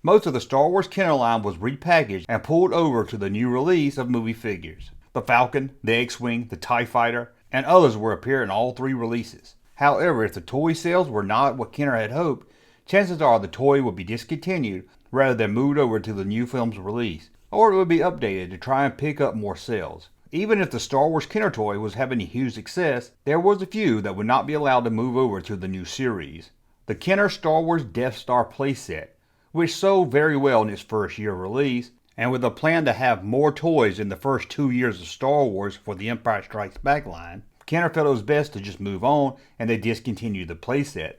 Most of the Star Wars Kenner line was repackaged and pulled over to the new release of movie figures. The Falcon, the X-Wing, the TIE Fighter, and others will appear in all 3 releases. However, if the toy sales were not what Kenner had hoped, chances are the toy would be discontinued rather than moved over to the new film's release, or it would be updated to try and pick up more sales. Even if the Star Wars Kenner toy was having a huge success, there was a few that would not be allowed to move over to the new series. The Kenner Star Wars Death Star playset, which sold very well in its first year of release, and with a plan to have more toys in the first 2 years of Star Wars for the Empire Strikes Back line, Kenner felt it was best to just move on, and they discontinued the playset.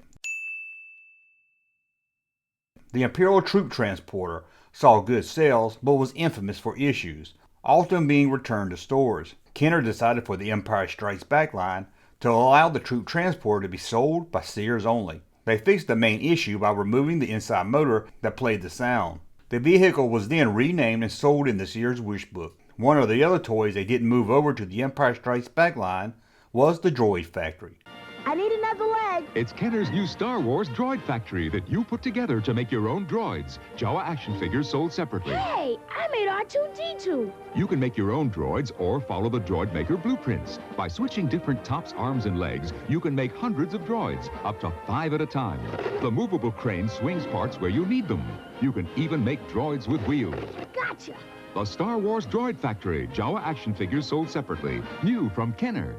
The Imperial Troop Transporter saw good sales, but was infamous for issues, often being returned to stores. Kenner decided for the Empire Strikes Back line to allow the troop transporter to be sold by Sears only. They fixed the main issue by removing the inside motor that played the sound. The vehicle was then renamed and sold in the Sears Wish Book. One of the other toys they didn't move over to the Empire Strikes Back line was the Droid Factory. I need another leg. It's Kenner's new Star Wars Droid Factory that you put together to make your own droids. Jawa action figures sold separately. Hey, I made R2-D2. You can make your own droids or follow the droid maker blueprints. By switching different tops, arms, and legs, you can make hundreds of droids, up to 5 at a time. The movable crane swings parts where you need them. You can even make droids with wheels. Gotcha. The Star Wars Droid Factory. Jawa action figures sold separately. New from Kenner.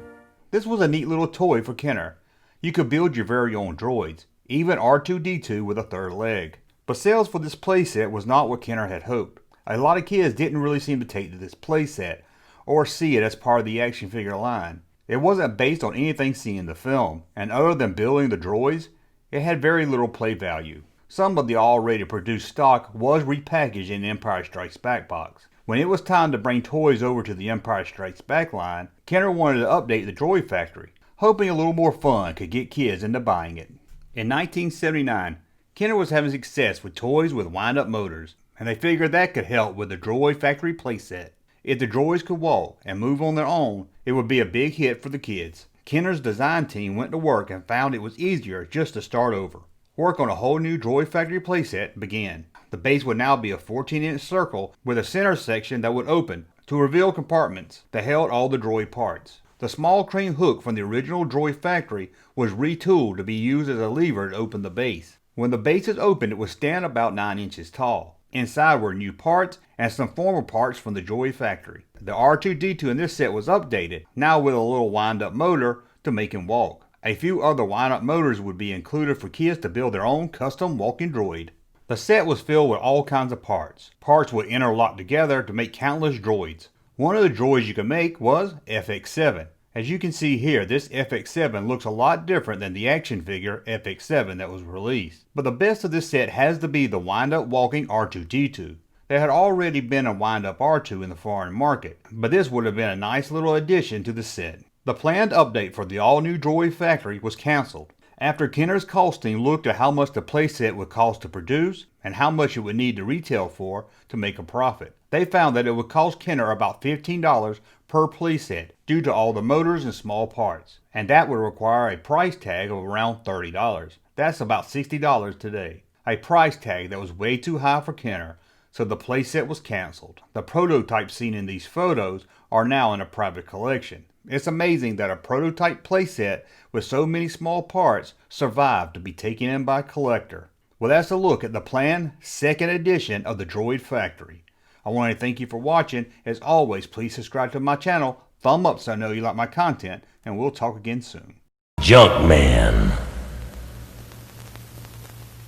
This was a neat little toy for Kenner. You could build your very own droids, even R2-D2 with a 3rd leg. But sales for this playset was not what Kenner had hoped. A lot of kids didn't really seem to take to this playset, or see it as part of the action figure line. It wasn't based on anything seen in the film, and other than building the droids, it had very little play value. Some of the already produced stock was repackaged in the Empire Strikes Back box. When it was time to bring toys over to the Empire Strikes Back line, Kenner wanted to update the Droid Factory, hoping a little more fun could get kids into buying it. In 1979, Kenner was having success with toys with wind-up motors, and they figured that could help with the Droid Factory playset. If the droids could walk and move on their own, it would be a big hit for the kids. Kenner's design team went to work and found it was easier just to start over. Work on a whole new Droid Factory playset began. The base would now be a 14-inch circle with a center section that would open to reveal compartments that held all the droid parts. The small crane hook from the original Droid Factory was retooled to be used as a lever to open the base. When the base is opened, it would stand about 9 inches tall. Inside were new parts and some former parts from the Droid Factory. The R2-D2 in this set was updated, now with a little wind-up motor to make him walk. A few other wind-up motors would be included for kids to build their own custom walking droid. The set was filled with all kinds of parts. Parts would interlock together to make countless droids. One of the droids you could make was FX7. As you can see here, this FX7 looks a lot different than the action figure FX7 that was released. But the best of this set has to be the wind-up walking R2-D2. There had already been a wind-up R2 in the foreign market, but this would have been a nice little addition to the set. The planned update for the all-new Droid Factory was cancelled. After Kenner's costing looked at how much the playset would cost to produce and how much it would need to retail for to make a profit, they found that it would cost Kenner about $15 per playset due to all the motors and small parts, and that would require a price tag of around $30. That's about $60 today. A price tag that was way too high for Kenner, so the playset was cancelled. The prototypes seen in these photos are now in a private collection. It's amazing that a prototype playset with so many small parts survived to be taken in by a collector. Well, that's a look at the planned second edition of the Droid Factory. I want to thank you for watching. As always, please subscribe to my channel, thumb up so I know you like my content, and we'll talk again soon. Junkman.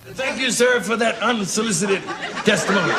Thank you, sir, for that unsolicited testimony.